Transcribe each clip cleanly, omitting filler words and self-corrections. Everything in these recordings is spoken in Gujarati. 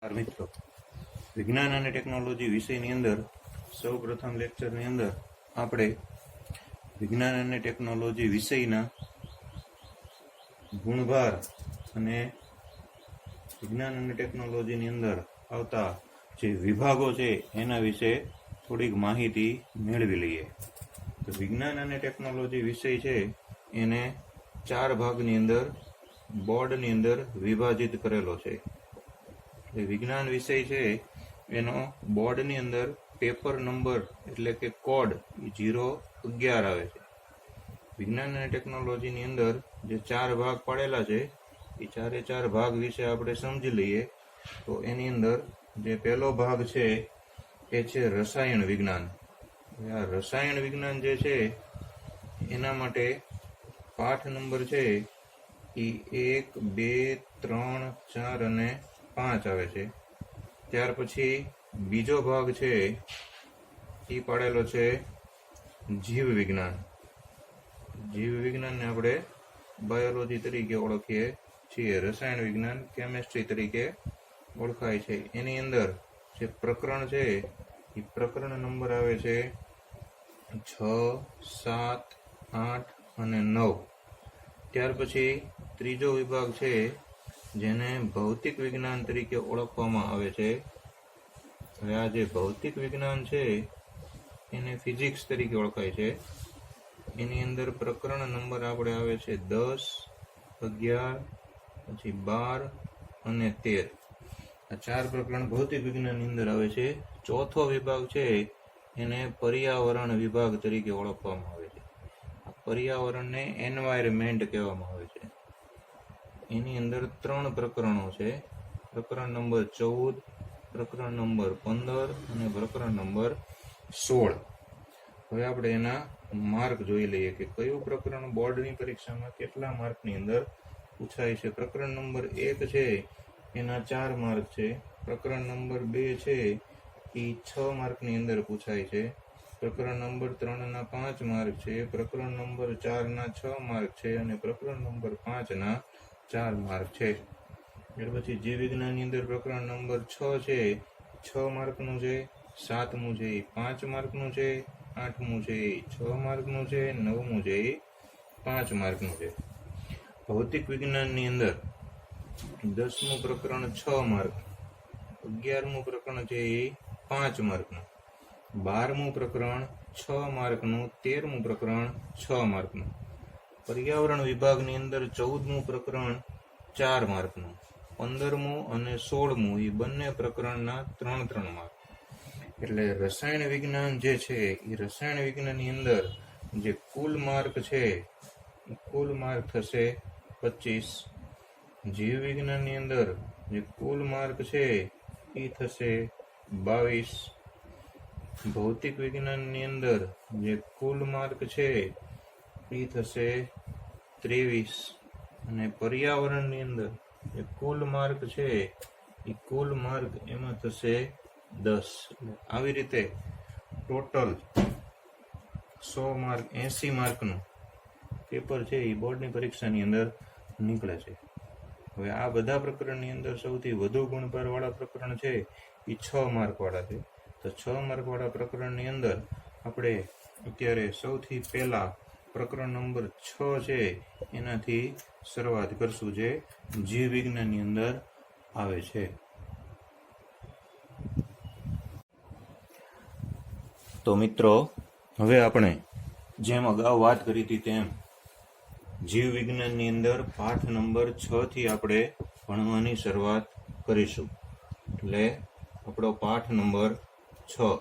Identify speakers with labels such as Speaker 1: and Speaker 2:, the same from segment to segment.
Speaker 1: મિત્રો, વિજ્ઞાન અને ટેકનોલોજી વિષયની અંદર સૌ પ્રથમ લેક્ચરની અંદર આપણે વિજ્ઞાન અને ટેકનોલોજી વિષયના ગુણભાર અને વિજ્ઞાન અને ટેકનોલોજીની અંદર આવતા જે વિભાગો છે એના વિશે થોડીક માહિતી મેળવી લઈએ. તો વિજ્ઞાન અને ટેકનોલોજી વિષય છે એને 4 ભાગની અંદર બોર્ડની અંદર વિભાજિત કરેલો છે. વિજ્ઞાન વિષય છે એનો બોર્ડની અંદર પેપર નંબર એટલે કે કોડ 011 આવે છે. વિજ્ઞાન અને ટેકનોલોજીની અંદર જે 4 ભાગ પાડેલા છે એ 4 ભાગ વિશે આપણે સમજી લઈએ. તો એની અંદર જે પહેલો ભાગ છે એ છે રસાયણ વિજ્ઞાન. આ રસાયણ વિજ્ઞાન જે છે એના માટે પાઠ નંબર છે એ 1, 2, 3, 4 અને 5 આવે છે. ત્યાર પછી બીજો ભાગ છે એ પાડેલો છે જીવ વિજ્ઞાન. જીવ વિજ્ઞાનને આપણે બાયોલોજી તરીકે ઓળખીએ છીએ. રસાયણ વિજ્ઞાન કેમેસ્ટ્રી તરીકે ઓળખાય છે. એની અંદર જે પ્રકરણ છે એ પ્રકરણ નંબર આવે છે 6, 7, 8 અને 9. ત્યાર પછી ત્રીજો વિભાગ છે જેને ભૌતિક વિજ્ઞાન તરીકે ઓળખવામાં આવે છે. હવે આ જે ભૌતિક વિજ્ઞાન છે એને ફિઝિક્સ તરીકે ઓળખાય છે. એની અંદર પ્રકરણ નંબર આપણે આવે છે 10, 11, પછી 12 અને 13. આ 4 પ્રકરણ ભૌતિક વિજ્ઞાનની અંદર આવે છે. ચોથો વિભાગ છે એને પર્યાવરણ વિભાગ તરીકે ઓળખવામાં આવે છે. આ પર્યાવરણને એન્વાયરમેન્ટ કહેવામાં આવે છે. એની અંદર 3 પ્રકરણો છે. પ્રકરણ નંબર 14, પ્રકરણ નંબર 15 અને પ્રકરણ નંબર 16. હવે આપણે એના માર્ક જોઈ લઈએ કે કયું પ્રકરણ બોર્ડની પરીક્ષામાં કેટલા માર્કની અંદર પૂછાય છે. પ્રકરણ નંબર 1 છે એના 4 માર્ક છે. પ્રકરણ નંબર 2 છે એ 6 માર્કની અંદર પૂછાય છે. પ્રકરણ નંબર 3 ના 5 માર્ક છે. પ્રકરણ નંબર 4 ના 6 માર્ક છે અને પ્રકરણ નંબર 5 ના 4 માર્ક છે. ત્યાર પછી જીવ વિજ્ઞાનની અંદર પ્રકરણ નંબર 6 છે 6 માર્કનું છે. 7મું છે એ 5 માર્કનું છે. 8મું છે એ 6 માર્કનું છે. 9મું છે એ 5 માર્કનું છે. ભૌતિક વિજ્ઞાનની અંદર 10મું પ્રકરણ 6 માર્ક, 11મું પ્રકરણ છે એ 5 માર્કનું, 12મું પ્રકરણ 6 માર્કનું, 13મું પ્રકરણ 6 માર્કનું. પર્યાવરણ વિભાગની અંદર 14મું પ્રકરણ 4 માર્કનું, 15મું અને 16મું એ બંને પ્રકરણના 3 માર્ક. એટલે રસાયણ વિજ્ઞાન જે છે એ રસાયણ વિજ્ઞાનની અંદર જે કુલ માર્ક છે એ કુલ માર્ક થશે 25. જીવ વિજ્ઞાનની અંદર જે કુલ માર્ક છે એ થશે 22. ભૌતિક વિજ્ઞાનની અંદર જે કુલ માર્ક છે એ થશે 23. અને પર્યાવરણની અંદર જે કુલ માર્ક છે એ કુલ માર્ક એમાં થશે 10. આવી રીતે ટોટલ 100 માર્ક 80 માર્કનું પેપર છે એ બોર્ડની પરીક્ષાની અંદર નીકળે છે. હવે આ બધા પ્રકરણની અંદર સૌથી વધુ ગુણભારવાળા પ્રકરણ છે એ 6 માર્કવાળા છે. તો 6 માર્કવાળા પ્રકરણની અંદર આપણે અત્યારે સૌથી પહેલા પ્રકરણ નંબર 6 છે એનાથી શરૂઆત કરશું જે જીવ વિજ્ઞાનની અંદર આવે છે. તો મિત્રો, હવે આપણે જેમ અગાઉ વાત કરી હતી તેમ જીવ વિજ્ઞાનની અંદર પાઠ નંબર 6 થી આપણે ભણવાની શરૂઆત કરીશું. એટલે આપણો પાઠ નંબર 6.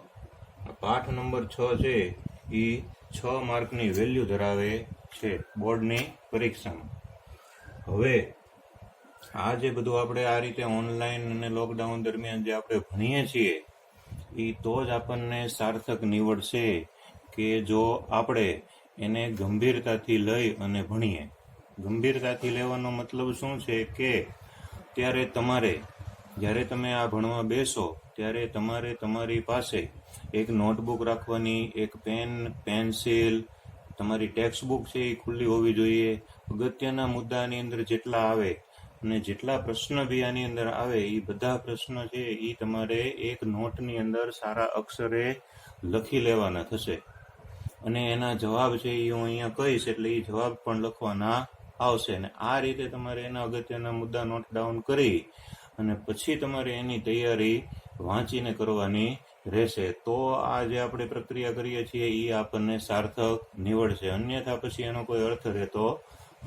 Speaker 1: આ પાઠ નંબર 6 છે એ 6 માર્કની વેલ્યુ ધરાવે છે બોર્ડની પરીક્ષામાં. હવે આ જે બધું આપણે આ રીતે ઓનલાઈન અને લોકડાઉન દરમિયાન જે આપણે ભણીએ છીએ એ તો જ આપણને સાર્થક નીવડશે કે જો આપણે એને ગંભીરતાથી લઈ અને ભણીએ. ગંભીરતાથી લેવાનો મતલબ શું છે કે જ્યારે તમે આ ભણવા બેસો ત્યારે તમારે તમારી પાસે એક નોટબુક રાખવાની, એક પેન, પેન્સિલ, તમારી ટેક્સ્ટ બુક છે એ ખુલ્લી હોવી જોઈએ. અગત્યના મુદ્દાની અંદર જેટલા આવે અને જેટલા પ્રશ્ન બી આની અંદર આવે એ બધા પ્રશ્ન છે એ તમારે એક નોટની અંદર સારા અક્ષરે લખી લેવાના થશે, અને એના જવાબ છે એ હું અહીંયા કહીશ એટલે એ જવાબ પણ લખવાના આવશે. અને આ રીતે તમારે એના અગત્યના મુદ્દા નોટ ડાઉન કરી અને પછી તમારે એની તૈયારી વાંચીને કરવાની રહેશે. તો આ જે આપણે પ્રક્રિયા કરીએ છીએ એ આપણને સાર્થક નીવડશે, અન્યથા પછી એનો કોઈ અર્થ રહેતો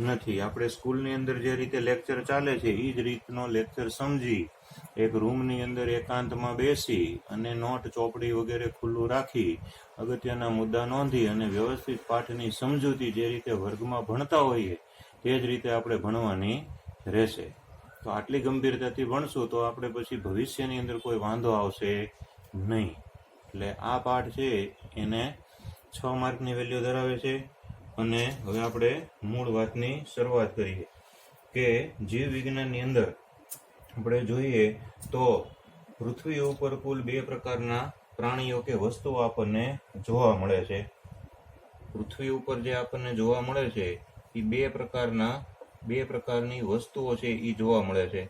Speaker 1: નથી. આપણે સ્કૂલની અંદર જે રીતે લેક્ચર ચાલે છે એ જ રીતનો લેક્ચર સમજી એક રૂમની અંદર એકાંતમાં બેસી અને નોટ ચોપડી વગેરે ખુલ્લું રાખી અગત્યના મુદ્દા નોંધી અને વ્યવસ્થિત પાઠની સમજૂતી જે રીતે વર્ગમાં ભણતા હોઈએ તે જ રીતે આપણે ભણવાની રહેશે. તો આટલી ગંભીરતાથી ભણશું તો આપણે પછી ભવિષ્યની અંદર કોઈ વાંધો આવશે નહીં. એટલે આ પાઠ છે એને 6 માર્કની વેલ્યુ ધરાવે છે. અને હવે આપણે મૂળ વાતની શરૂઆત કરીએ કે જીવ વિજ્ઞાનની અંદર આપણે જોઈએ તો પૃથ્વી ઉપર કુલ 2 પ્રકારના પ્રાણીઓ કે વસ્તુઓ આપણને જોવા મળે છે. પૃથ્વી ઉપર જે આપણને જોવા મળે છે એ 2 પ્રકારની વસ્તુઓ છે એ જોવા મળે છે.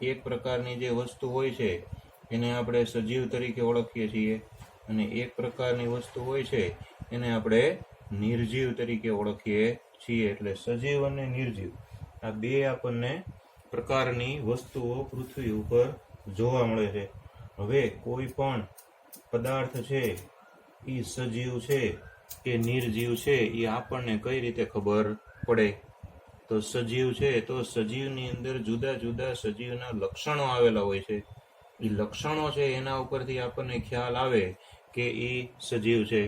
Speaker 1: એક પ્રકારની જે વસ્તુ હોય છે એને આપણે સજીવ તરીકે ઓળખીએ છીએ, અને એક પ્રકારની વસ્તુ હોય છે એને આપણે નિર્જીવ તરીકે ઓળખીએ છીએ. એટલે સજીવ અને નિર્જીવ આ 2 આપણને પ્રકારની વસ્તુઓ પૃથ્વી ઉપર જોવા મળે છે. હવે કોઈ પણ પદાર્થ છે એ સજીવ છે કે નિર્જીવ છે એ આપણને કઈ રીતે ખબર પડે? તો સજીવ છે તો સજીવની અંદર જુદા જુદા સજીવના લક્ષણો આવેલા હોય છે. એ લક્ષણો છે એના ઉપરથી આપણને ખ્યાલ આવે કે એ સજીવ છે.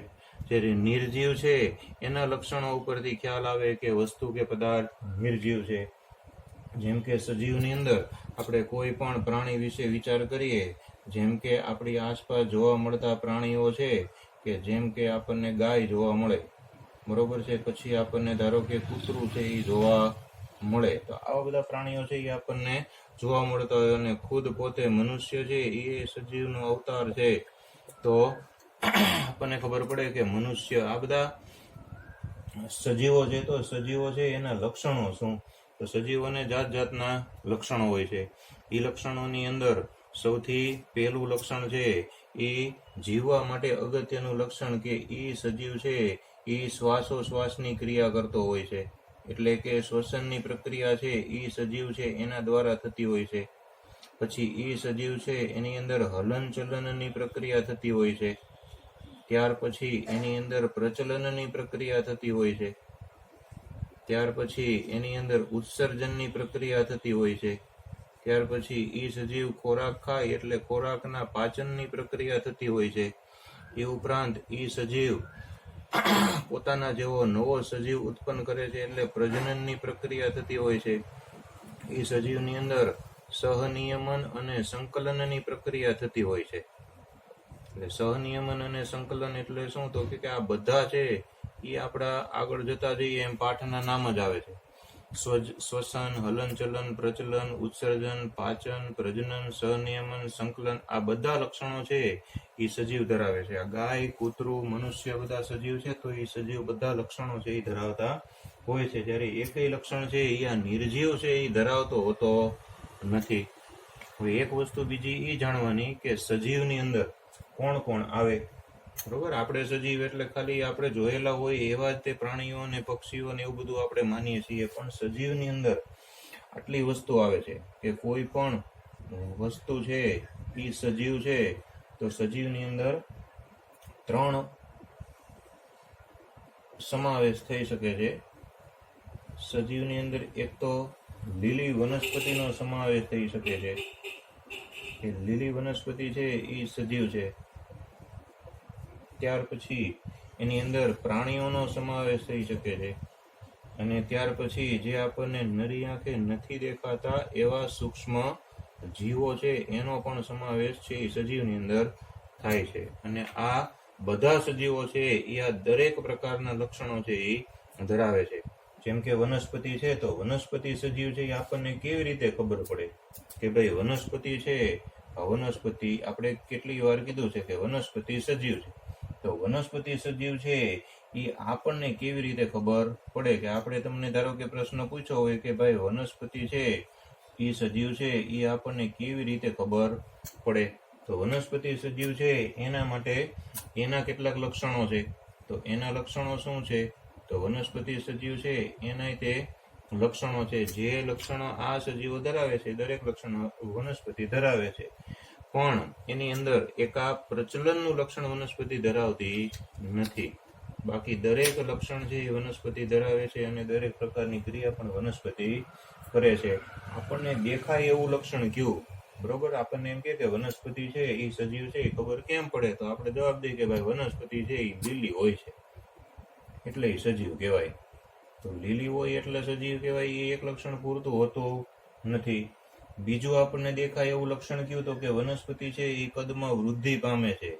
Speaker 1: જ્યારે નિર્જીવ છે એના લક્ષણો ઉપરથી ખ્યાલ આવે કે વસ્તુ કે પદાર્થ નિર્જીવ છે. જેમ કે સજીવની અંદર આપણે કોઈ પણ પ્રાણી વિશે વિચાર કરીએ, જેમ કે આપણી આસપાસ જોવા મળતા પ્રાણીઓ છે કે જેમ કે આપણને ગાય જોવા મળે, બરોબર છે, પછી આપણને ધારો કે કૂતરું છે એ જોવા મળે. તો આવા બધા પ્રાણીઓ છે એ આપણને જોવા મળતા હોય, અને ખુદ પોતે મનુષ્ય છે એ સજીવનો અવતાર છે. તો આપણને ખબર પડે કે મનુષ્ય આ બધા સજીવો છે. તો સજીવો છે એના લક્ષણો શું? તો સજીવોને જાત જાતના લક્ષણો હોય છે. એ લક્ષણોની અંદર સૌથી પહેલું લક્ષણ છે એ જીવવા માટે અગત્યનું લક્ષણ કે એ સજીવ છે એ શ્વાસોશ્વાસની ક્રિયા કરતો હોય છે. એટલે કે શ્વસનની પ્રક્રિયા છે એ સજીવ છે એના દ્વારા થતી હોય છે. પછી એ સજીવ છે એની અંદર હલનચલનની પ્રક્રિયા થતી હોય છે. ત્યાર પછી એની અંદર પ્રચલનની પ્રક્રિયા થતી હોય છે. ત્યાર પછી એની અંદર ઉત્સર્જનની પ્રક્રિયા થતી હોય છે. ત્યાર પછી એ સજીવ ખોરાક ખાય એટલે ખોરાકના પાચનની પ્રક્રિયા થતી હોય છે. એ ઉપરાંત એ સજીવ પોતાના જેવો નવો સજીવ ઉત્પન્ન કરે છે એટલે પ્રજનનની પ્રક્રિયા થતી હોય છે. એ સજીવની અંદર સહનિયમન અને સંકલનની પ્રક્રિયા થતી હોય છે. એટલે સહનિયમન અને સંકલન એટલે શું? તો કે આ બધા છે એ આપણા આગળ જતા જઈએ એમ પાઠના નામ જ આવે છે. શ્વસન, હલનચલન, પ્રચલન, ઉત્સર્જન, પાચન, પ્રજનન, સહનિયમન, સંકલન આ બધા લક્ષણો છે એ સજીવ ધરાવે છે. આ ગાય, કૂતરું, મનુષ્ય બધા સજીવ છે તો એ સજીવ બધા લક્ષણો છે એ ધરાવતા હોય છે. જ્યારે એકય લક્ષણ છે એ આ નિર્જીવ છે એ ધરાવતો હોતો નથી. હવે એક વસ્તુ બીજી એ જાણવાની કે સજીવની અંદર કોણ કોણ આવે? બરોબર, આપણે સજીવ એટલે ખાલી આપણે જોયેલા હોય એવા જ તે પ્રાણીઓ અને પક્ષીઓ ને એવું બધું આપણે માનીએ છીએ, પણ સજીવની અંદર આટલી વસ્તુ આવે છે કે કોઈ પણ વસ્તુ છે એ સજીવ છે તો સજીવની અંદર 3 સમાવેશ થઈ શકે છે. સજીવની અંદર એક તો લીલી વનસ્પતિનો સમાવેશ થઈ શકે છે. એ લીલી વનસ્પતિ છે એ સજીવ છે. ત્યાર પછી એની અંદર પ્રાણીઓનો સમાવેશ થઈ શકે છે. અને ત્યાર પછી જે આપણને નરી આંખે નથી દેખાતા એવા સૂક્ષ્મ જીવો છે એનો પણ સમાવેશ છે એ સજીવની અંદર થાય છે. અને આ બધા સજીવો છે એ આ દરેક પ્રકારના લક્ષણો છે એ ધરાવે છે. જેમ કે વનસ્પતિ છે તો વનસ્પતિ સજીવ છે એ આપણને કેવી રીતે ખબર પડે કે ભાઈ વનસ્પતિ છે, આ વનસ્પતિ આપણે કેટલી વાર કીધું છે કે વનસ્પતિ સજીવ છે. તો વનસ્પતિ સજીવ છે એ આપણને કેવી રીતે ખબર પડે? કે આપણે તમને ધારો કે પ્રશ્ન પૂછ્યો હોય કે ભાઈ વનસ્પતિ છે એ સજીવ છે એ આપણને કેવી રીતે ખબર પડે? તો વનસ્પતિ સજીવ છે એના માટે એના કેટલાક લક્ષણો છે. તો એના લક્ષણો શું છે? તો વનસ્પતિ સજીવ છે એના તે લક્ષણો છે. જે લક્ષણો આ સજીવો ધરાવે છે દરેક લક્ષણો વનસ્પતિ ધરાવે છે, પણ એની અંદર એકા પ્રચલનનું લક્ષણ વનસ્પતિ ધરાવતી નથી. બાકી દરેક લક્ષણ છે એ વનસ્પતિ ધરાવે છે અને દરેક પ્રકારની ક્રિયા પણ વનસ્પતિ કરે છે. આપણને દેખાય એવું લક્ષણ કયું? બરોબર, આપણને એમ કે વનસ્પતિ છે એ સજીવ છે એ ખબર કેમ પડે? તો આપણે જવાબ દઈએ કે ભાઈ વનસ્પતિ છે એ લીલી હોય છે એટલે એ સજીવ કહેવાય. તો લીલી હોય એટલે સજીવ કહેવાય એ એક લક્ષણ પૂરતું હોતું નથી. બીજું આપણને દેખાય એવું લક્ષણ કયું? તો કે વનસ્પતિ છે એ કદમાં વૃદ્ધિ પામે છે.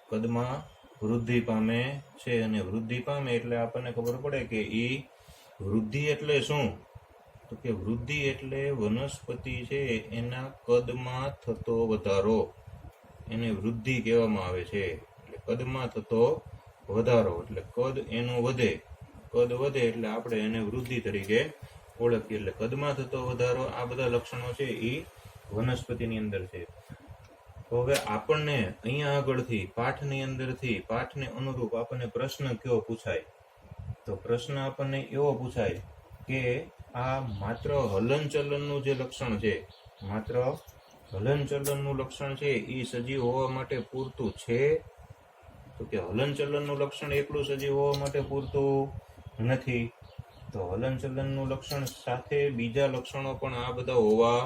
Speaker 1: કદમાં વૃદ્ધિ પામે છે, અને વૃદ્ધિ પામે એટલે આપણને ખબર પડે કે એ વૃદ્ધિ એટલે શું? તો કે વૃદ્ધિ એટલે વનસ્પતિ છે એના કદમાં થતો વધારો, એને વૃદ્ધિ કહેવામાં આવે છે. એટલે કદમાં થતો વધારો એટલે કદ એનું વધે, કદ વધે એટલે આપણે એને વૃદ્ધિ તરીકે ઓળખીએ. એટલે કદમાં થતો વધારો, આ બધા લક્ષણો છે એ વનસ્પતિની અંદર છે. તો હવે આપણને અહીંયા આગળથી પાઠની અંદરથી પાઠને અનુરૂપ આપણને પ્રશ્ન કયો પૂછાય? તો પ્રશ્ન આપણને એવો પૂછાય કે આ માત્ર હલનચલનનું જે લક્ષણ છે, માત્ર હલનચલનનું લક્ષણ છે એ સજીવ હોવા માટે પૂરતું છે? તો કે હલનચલનનું લક્ષણ એકલું સજીવ હોવા માટે પૂરતું નથી. તો હલનચલનનું લક્ષણ સાથે બીજા લક્ષણો પણ આ બધા હોવા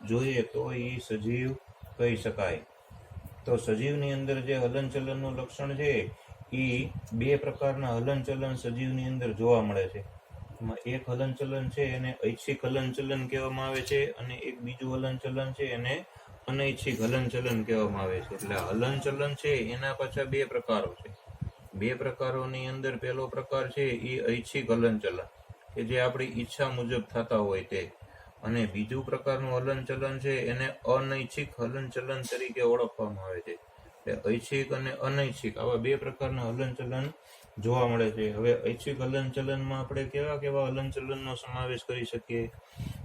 Speaker 1: જોઈએ તો એ સજીવ કહી શકાય. તો સજીવની અંદર જે હલનચલનનું લક્ષણ છે એ બે પ્રકારના હલનચલન સજીવની અંદર જોવા મળે છે. એમાં એક હલનચલન છે એને ઐચ્છિક હલનચલન કહેવામાં આવે છે, અને એક બીજું હલનચલન છે એને અનૈચ્છિક હલનચલન કહેવામાં આવે છે. એટલે હલનચલન છે એના પાછા બે પ્રકારો છે. બે પ્રકારોની અંદર પહેલો પ્રકાર છે એ ઐચ્છિક હલનચલન કે જે આપણી ઈચ્છા મુજબ થતા હોય તે, અને બીજું પ્રકારનું હલનચલન છે એને અનૈચ્છિક હલનચલન તરીકે ઓળખવામાં આવે છે. એટલે ઐચ્છિક અને અનૈચ્છિક આવા બે પ્રકારના હલનચલન જોવા મળે છે. હવે ઐચ્છિક હલનચલનમાં આપણે કેવા કેવા હલનચલનનો સમાવેશ કરી શકીએ?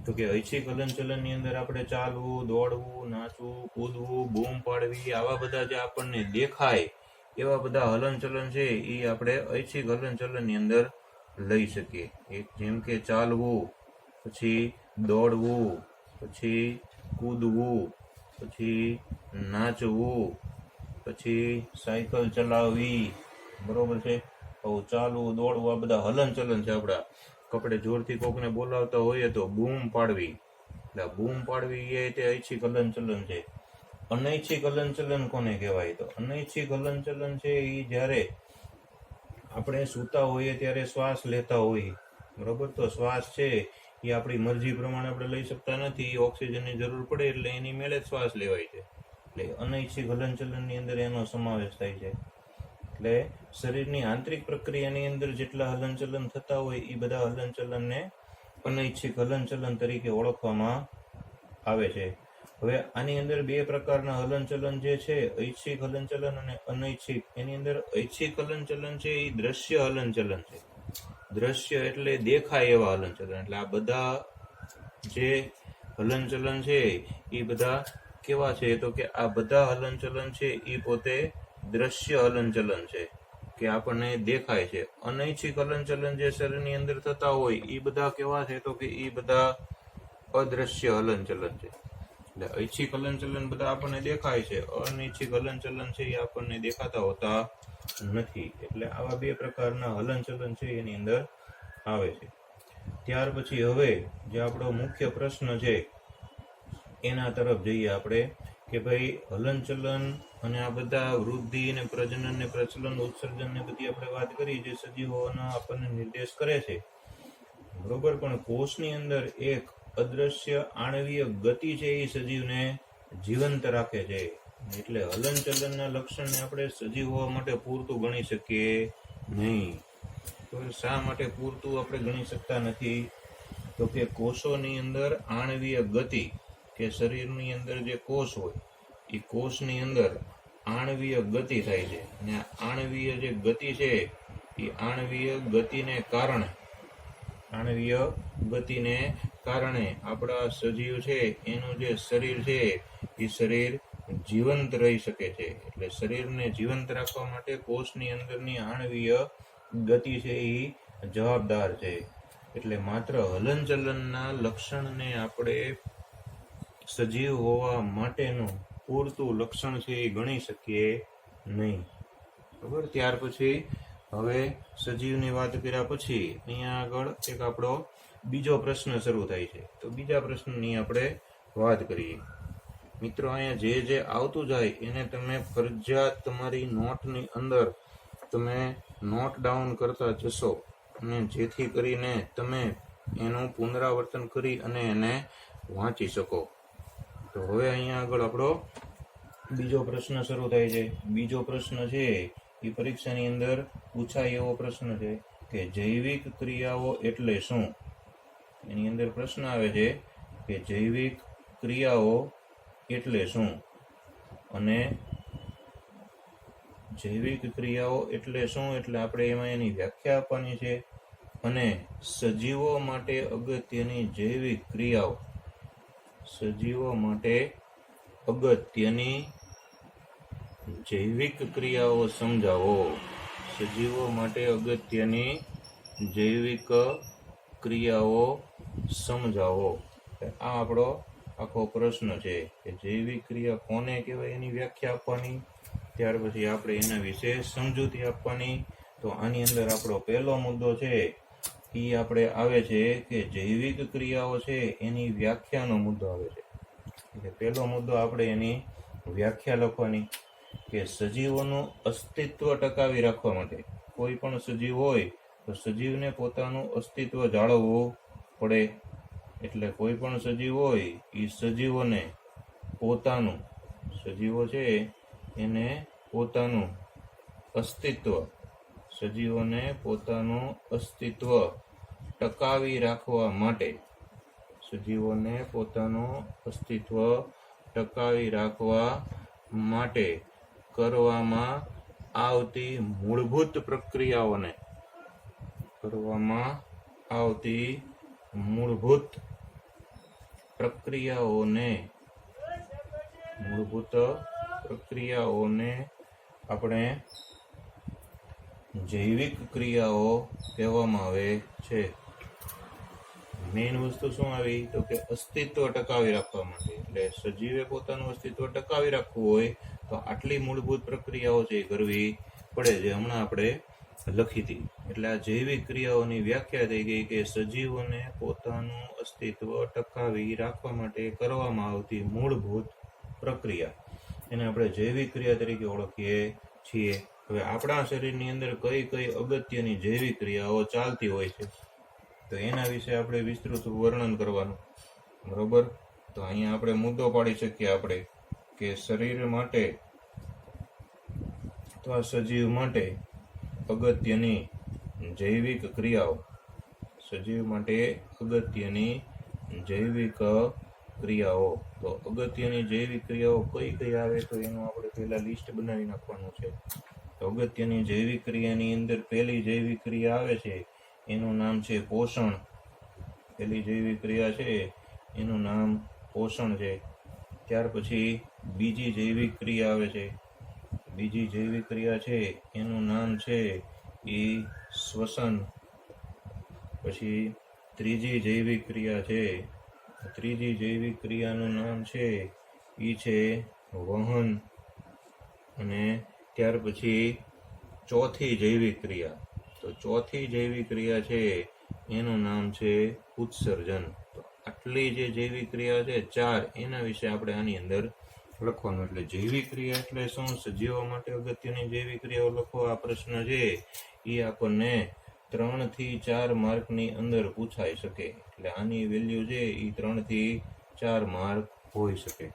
Speaker 1: તો કે ઐચ્છિક હલનચલનની અંદર આપણે ચાલવું, દોડવું, નાચવું, કૂદવું, બૂમ પાડવી, આવા બધા જે આપણને દેખાય એવા બધા હલનચલન છે એ આપણે ઐચ્છિક હલનચલનની અંદર લઈ શકીએ. એક જેમ કે ચાલવું, પછી દોડવું, પછી કૂદવું, પછી નાચવું, પછી સાયકલ ચલાવવી, બરોબર છે. ચાલવું, દોડવું, આ બધા હલનચલન છે. આપણા કપડે જોરથી કોકને બોલાવતા હોઈએ તો બૂમ પાડવી, એટલે બૂમ પાડવી એ તે ઐચ્છિક હલનચલન છે. અનૈચ્છિક હલનચલન કોને કહેવાય? તો અનૈચ્છિક હલનચલન છે એ જ્યારે આપણે સૂતા હોઈએ ત્યારે શ્વાસ લેતા હોઈએ, બરોબર. તો શ્વાસ છે એ આપણી મરજી પ્રમાણે આપણે લઈ શકતા નથી, ઓક્સિજનની જરૂર પડે એટલે એની મેળે જ શ્વાસ લેવાય છે. એટલે અનૈચ્છિક હલનચલનની અંદર એનો સમાવેશ થાય છે. એટલે શરીરની આંતરિક પ્રક્રિયાની અંદર જેટલા હલનચલન થતા હોય એ બધા હલનચલનને અનૈચ્છિક હલનચલન તરીકે ઓળખવામાં આવે છે. હવે આની અંદર બે પ્રકારના હલનચલન જે છે, ઐચ્છિક હલનચલન અને અનૈચ્છિક. એની અંદર ઐચ્છિક હલનચલન છે એ દ્રશ્ય હલનચલન છે. દ્રશ્ય એટલે દેખાય એવા હલનચલન. એટલે આ બધા જે હલનચલન છે એ બધા કેવા છે? તો કે આ બધા હલનચલન છે એ પોતે દ્રશ્ય હલનચલન છે કે આપણને દેખાય છે. અનૈચ્છિક હલનચલન જે શરીરની અંદર થતા હોય એ બધા કેવા છે? તો કે એ બધા અદ્રશ્ય હલનચલન છે. એટલે ઐચ્છિક હલનચલન બધા આપણને દેખાય છે, અનૈચ્છિક હલનચલન છે એ આપણને દેખાતા હોતા નથી. એટલે આવા બે પ્રકારના હલનચલન છે એની અંદર આવે છે. ત્યાર પછી હવે જે આપણો મુખ્ય પ્રશ્ન છે એના તરફ જઈએ આપણે કે ભાઈ હલનચલન અને આ બધા વૃદ્ધિ ને પ્રજનન ને પ્રચલન ઉત્સર્જન ને બધી આપણે વાત કરી જે સજીવોના આપણને નિર્દેશ કરે છે, બરોબર. પણ કોષની અંદર એક અદ્રશ્ય આણવીય ગતિ છે એ સજીવને જીવંત રાખે છે. એટલે હલનચલનના લક્ષણને આપણે સજીવ હોવા માટે પૂરતું ગણી શકીએ નહીં. તો શા માટે પૂરતું આપણે ગણી શકતા નથી? તો કે કોષોની અંદર આણવીય ગતિ કે શરીરની અંદર જે કોષ હોય એ કોષની અંદર આણવીય ગતિ થાય છે, અને આણવીય જે ગતિ છે એ આણવીય ગતિને કારણે કારણે આપણા સજીવ છે એનું જે શરીર છે એ શરીર જીવંત રહી શકે છે. એટલે શરીરને જીવંત રાખવા માટે કોષની અંદરની આણ્વીય ગતિ છે એ જવાબદાર છે. એટલે માત્ર હલનચલનના લક્ષણને આપણે સજીવ હોવા માટેનું પૂરતું લક્ષણ છે એ ગણી શકીએ નહીં. બરાબર. ત્યાર પછી હવે સજીવની વાત કર્યા પછી અહીંયા આગળ એક આપણો બીજો પ્રશ્ન શરૂ થાય છે. તો બીજા પ્રશ્નની આપણે વાત કરીએ. મિત્રો, અહીંયા જે આવતું જાય એને તમે ફરજિયાત તમારી નોટની અંદર તમે નોટ ડાઉન કરતા જશો, અને જેથી કરીને તમે એનું પુનરાવર્તન કરી અને એને વાંચી શકો. તો હવે અહીંયા આગળ આપણો બીજો પ્રશ્ન શરૂ થાય છે. બીજો પ્રશ્ન છે એ પરીક્ષાની અંદર પૂછાય એવો પ્રશ્ન છે કે જૈવિક ક્રિયાઓ એટલે શું? એની અંદર પ્રશ્ન આવે છે કે જૈવિક ક્રિયાઓ એટલે શું, અને જૈવિક ક્રિયાઓ એટલે શું એટલે આપણે એમાં એની વ્યાખ્યા આપવાની છે. અને સજીવો માટે અગત્યની જૈવિક ક્રિયાઓ, સજીવો માટે અગત્યની જૈવિક ક્રિયાઓ સમજાવો. સજીવો માટે અગત્યની જૈવિક ક્રિયાઓ સમજાવો. આ આપણો આખો પ્રશ્ન છે કે જૈવિક ક્રિયા કોને કહેવાય એની વ્યાખ્યા આપવાની, ત્યાર પછી આપણે એના વિશે સમજૂતી આપવાની. તો આની અંદર આપણો પહેલો મુદ્દો છે એ આપણે આવે છે કે જૈવિક ક્રિયાઓ છે એની વ્યાખ્યાનો મુદ્દો આવે છે. એટલે પહેલો મુદ્દો આપણે એની વ્યાખ્યા લખવાની કે સજીવોનું અસ્તિત્વ ટકાવી રાખવા માટે, કોઈ પણ સજીવ હોય તો સજીવને પોતાનું અસ્તિત્વ જાળવવું પડે. એટલે કોઈ પણ સજીવ હોય એ સજીવોને પોતાનું, સજીવો છે એને પોતાનું અસ્તિત્વ, સજીવોને પોતાનું અસ્તિત્વ ટકાવી રાખવા માટે, સજીવોને પોતાનું અસ્તિત્વ ટકાવી રાખવા માટે કરવામાં આવતી મૂળભૂત પ્રક્રિયાઓને, કરવામાં આવતી મૂળભૂત પ્રક્રિયાઓને આપણે જૈવિક ક્રિયાઓ કહેવામાં આવે છે. મેઇન વસ્તુ શું આવી તો કે અસ્તિત્વ ટકાવી રાખવા માટે. એટલે સજીવે પોતાનું અસ્તિત્વ ટકાવી રાખવું હોય તો આટલી મૂળભૂત પ્રક્રિયાઓ છે કરવી પડે, જે હમણાં આપણે લખી હતી. એટલે આ જૈવિક ક્રિયાઓની વ્યાખ્યા થઈ ગઈ કે સજીવોને પોતાનું અસ્તિત્વ ટકાવી રાખવા માટે કરવામાં આવતી મૂળભૂત પ્રક્રિયા, એને આપણે જૈવિક ક્રિયા તરીકે ઓળખીએ છીએ. હવે આપણા શરીરની અંદર કઈ કઈ અગત્યની જૈવિક ક્રિયાઓ ચાલતી હોય છે તો એના વિશે આપણે વિસ્તૃત વર્ણન કરવાનું. બરોબર. તો અહીંયા આપણે મુદ્દો પાડી શકીએ આપણે કે શરીર માટે અથવા સજીવ માટે અગત્યની જૈવિક ક્રિયાઓ, સજીવ માટે અગત્યની જૈવિક ક્રિયાઓ. તો અગત્યની જૈવિક ક્રિયાઓ કઈ કઈ આવે તો એનું આપણે પહેલા લિસ્ટ બનાવી નાખવાનું છે. તો અગત્યની જૈવિક ક્રિયાની અંદર પહેલી જૈવિક ક્રિયા આવે છે એનું નામ છે પોષણ. પહેલી જૈવિક ક્રિયા છે એનું નામ પોષણ છે. ત્યાર પછી બીજી જૈવિક ક્રિયા આવે છે. બીજી જૈવિક ક્રિયા છે એનું નામ છે એ શ્વસન. પછી ત્રીજી જૈવિક ક્રિયા છે, ત્રીજી જૈવિક ક્રિયાનું નામ છે એ છે વહન. અને ત્યાર પછી ચોથી જૈવિક ક્રિયા, તો ચોથી જૈવિક ક્રિયા છે એનું નામ છે ઉત્સર્જન. તો આટલી જે જૈવિક ક્રિયા છે ચાર, એના વિશે આપણે આની અંદર લખવાનું. એટલે જૈવિક ક્રિયા એટલે શું, સજીવો માટે અગત્યની જૈવિક ક્રિયાઓ લખો. આ પ્રશ્ન છે એ આપણને 3 થી 4 માર્કની અંદર પૂછાઈ શકે. એટલે આની વેલ્યુ છે એ 3 થી 4 માર્ક હોઈ શકે.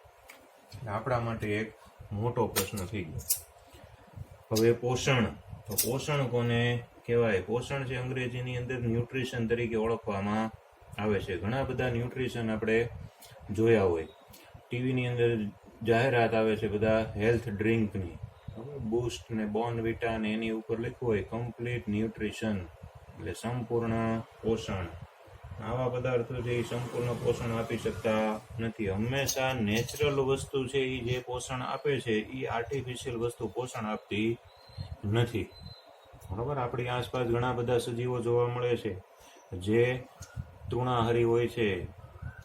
Speaker 1: આપણા માટે એક મોટો પ્રશ્ન થઈ ગયો. હવે પોષણ. તો પોષણ કોને કહેવાય? પોષણ છે અંગ્રેજીની અંદર ન્યુટ્રિશન તરીકે ઓળખવામાં આવે છે. ઘણા બધા ન્યુટ્રિશન આપણે જોયા હોય, ટીવીની અંદર જાહેરાત આવે છે બધા હેલ્થ ડ્રિંકની, બૂસ્ટ ને બોર્નવિટા ને એની ઉપર લખ્યું હોય કમ્પ્લીટ ન્યુટ્રિશન, એટલે સંપૂર્ણ પોષણ. આવા પદાર્થો છે એ સંપૂર્ણ પોષણ આપી શકતા નથી. હંમેશા નેચરલ વસ્તુ છે એ જે પોષણ આપે છે એ આર્ટિફિશિયલ વસ્તુ પોષણ આપતી નથી. બરાબર, આપણી આસપાસ ઘણા બધા સજીવો જોવા મળે છે જે તૃણાહારી હોય છે,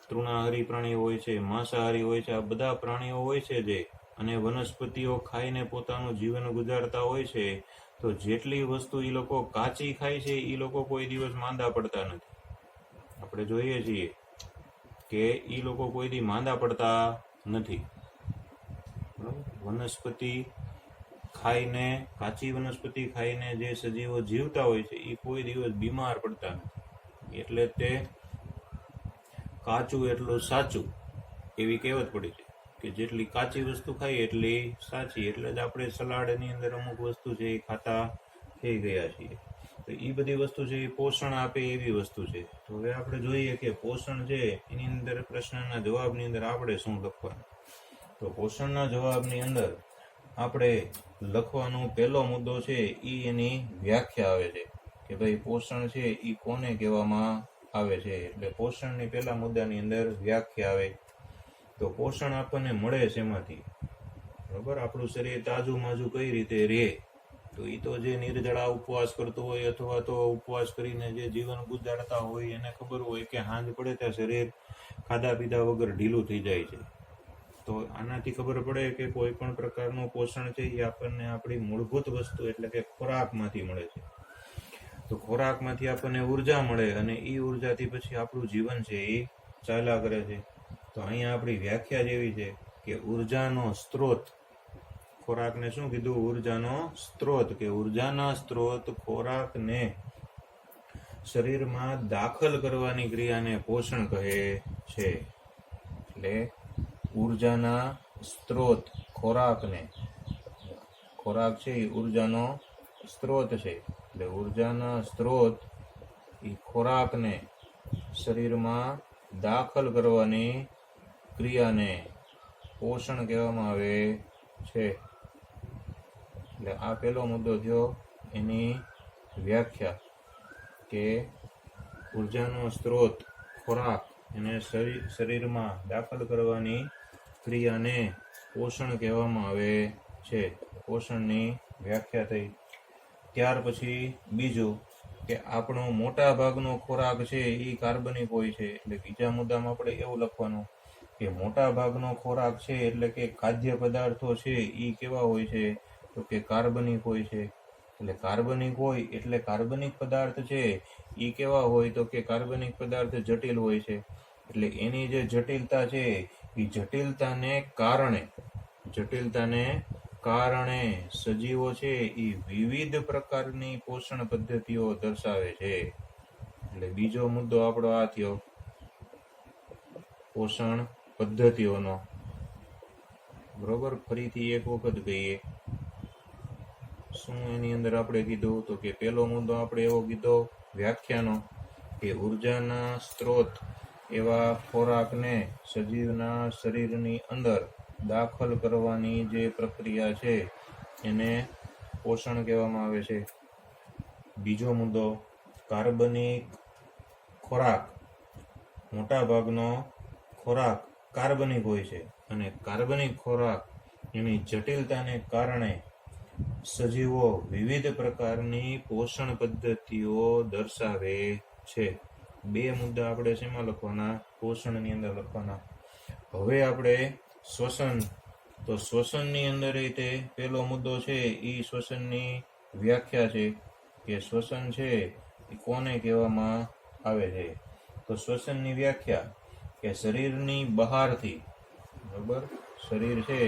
Speaker 1: તૃણાહારી પ્રાણીઓ હોય છે, માંસાહારી હોય છે. આ બધા પ્રાણીઓ હોય છે જે, અને વનસ્પતિઓ ખાઈને પોતાનું જીવન ગુજારતા હોય છે. તો જેટલી વસ્તુ એ લોકો કાચી ખાય છે એ લોકો કોઈ દિવસ માંદા પડતા નથી. આપણે જોઈએ છીએ કે એ લોકો કોઈ દી માંદા પડતા નથી. વનસ્પતિ ખાઈને, કાચી વનસ્પતિ ખાઈને જે સજીવો જીવતા હોય છે એ કોઈ દિવસ બીમાર પડતા નથી. એટલે તે કાચું એટલું સાચું એવી કહેવત પડી છે કે જેટલી કાચી વસ્તુ ખાઈએ એટલી સાચી. એટલે જ આપણે સલાડની અંદર અમુક વસ્તુ છે એ ખાતા થઈ ગયા છીએ. તો એ બધી વસ્તુ છે એ પોષણ આપે એવી વસ્તુ છે. તો હવે આપણે જોઈએ કે પોષણ છે એની અંદર પ્રશ્નના જવાબની અંદર આપણે શું લખવાનું. તો પોષણના જવાબની અંદર આપણે લખવાનો પહેલો મુદ્દો છે એ એની વ્યાખ્યા આવે છે કે ભાઈ પોષણ છે એ કોને કહેવામાં આવે છે. એટલે પોષણની પહેલા મુદ્દાની અંદર વ્યાખ્યા આવે. તો પોષણ આપણને મળે શેમાંથી? બરોબર, આપણું શરીર તાજું માજું કઈ રીતે રહે? તો એ તો જે નિર્જળા ઉપવાસ કરતો હોય અથવા તો ઉપવાસ કરીને જે જીવન ગુજારતા હોય એને ખબર હોય કે સાંજ પડે ત્યાં શરીર ખાધા પીધા વગર ઢીલું થઈ જાય છે. તો આનાથી ખબર પડે કે કોઈ પણ પ્રકારનું પોષણ છે એ આપણને આપણી મૂળભૂત વસ્તુ એટલે કે ખોરાકમાંથી મળે છે. તો ખોરાકમાંથી આપણને ઉર્જા મળે અને એ ઉર્જાથી પછી આપણું જીવન છે એ ચાલ્યા કરે છે. તો અહીંયા આપણી વ્યાખ્યા જેવી છે કે ઉર્જાનો સ્ત્રોત, ખોરાકને શું કીધું? ઉર્જાનો સ્ત્રોત, કે ઉર્જાના સ્ત્રોત ખોરાકને શરીરમાં દાખલ કરવાની ક્રિયાને પોષણ કહે છે. એટલે ઉર્જાના સ્ત્રોત ખોરાકને, ખોરાક છે એ ઉર્જાનો સ્ત્રોત છે. એટલે ઉર્જાના સ્ત્રોત એ ખોરાકને શરીરમાં દાખલ કરવાની ક્રિયાને પોષણ કહેવામાં આવે છે. એટલે આ પહેલો મુદ્દો થયો એની વ્યાખ્યા કે ઉર્જાનો સ્ત્રોત ખોરાક એને શરીરમાં દાખલ કરવાની ક્રિયાને પોષણ કહેવામાં આવે છે. પોષણની વ્યાખ્યા થઈ. ત્યાર પછી બીજું કે આપણો મોટા ભાગનો ખોરાક છે એ કાર્બનિક હોય છે. એટલે બીજા મુદ્દામાં આપણે એવું લખવાનું કે મોટા ભાગનો ખોરાક છે એટલે કે ખાદ્ય પદાર્થો છે એ કેવા હોય છે? તો કે કાર્બનિક હોય છે. એટલે કાર્બનિક હોય એટલે કાર્બનિક પદાર્થ છે એ કેવા હોય? તો કે કાર્બનિક પદાર્થ જટિલ હોય છે. એટલે એની જે જટિલતા છે એ જટિલતાને કારણે સજીવો છે એ વિવિધ પ્રકારની પોષણ પદ્ધતિઓ દર્શાવે છે. એટલે બીજો મુદ્દો આપણો આ થયો પોષણ પદ્ધતિઓનો. બરોબર, ફરીથી એક વખત કહીએ શું એની અંદર આપણે કીધું? તો કે પહેલો મુદ્દો આપણે એવો કીધો વ્યાખ્યાનો કે ઉર્જાના સ્ત્રોત એવા ખોરાકને સજીવના શરીરની અંદર દાખલ કરવાની જે પ્રક્રિયા છે એને પોષણ કહેવામાં આવે છે. બીજો મુદ્દો કાર્બનિક ખોરાક, મોટા ભાગનો ખોરાક કાર્બનિક હોય છે અને કાર્બનિક ખોરાક એની જટિલતાને કારણે સજીવો વિવિધ પ્રકારની પોષણ પદ્ધતિઓ દર્શાવે છે. બે મુદ્દા આપણે શેમાં લખવાના? પોષણની અંદર લખવાના. હવે આપણે શ્વસન, તો શ્વસનની અંદર તે પહેલો મુદ્દો છે એ શ્વસનની વ્યાખ્યા છે કે શ્વસન છે એ કોને કહેવામાં આવે છે? તો શ્વસનની વ્યાખ્યા કે શરીરની બહારથી, બરાબર, શરીર છે